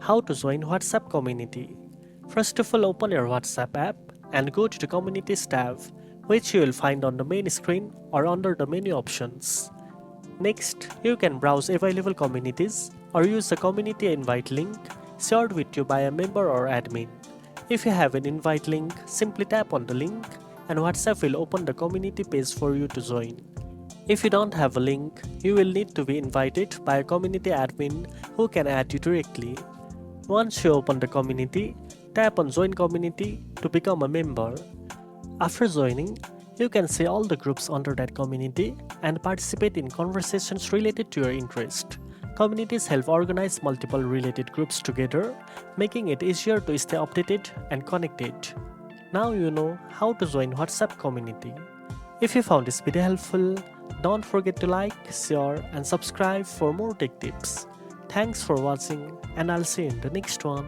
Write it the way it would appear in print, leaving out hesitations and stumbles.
How to join WhatsApp community. First of all, open your WhatsApp app and go to the Communities tab, which you will find on the main screen or under the menu options. Next, you can browse available communities or use the community invite link shared with you by a member or admin. If you have an invite link, simply tap on the link and WhatsApp will open the community page for you to join. If you don't have a link, you will need to be invited by a community admin who can add you directly. Once you open the community, tap on Join Community to become a member. After joining, you can see all the groups under that community and participate in conversations related to your interest. Communities help organize multiple related groups together, making it easier to stay updated and connected. Now you know how to join WhatsApp community. If you found this video helpful, don't forget to like, share and subscribe for more tech tips. Thanks for watching and I'll see you in the next one.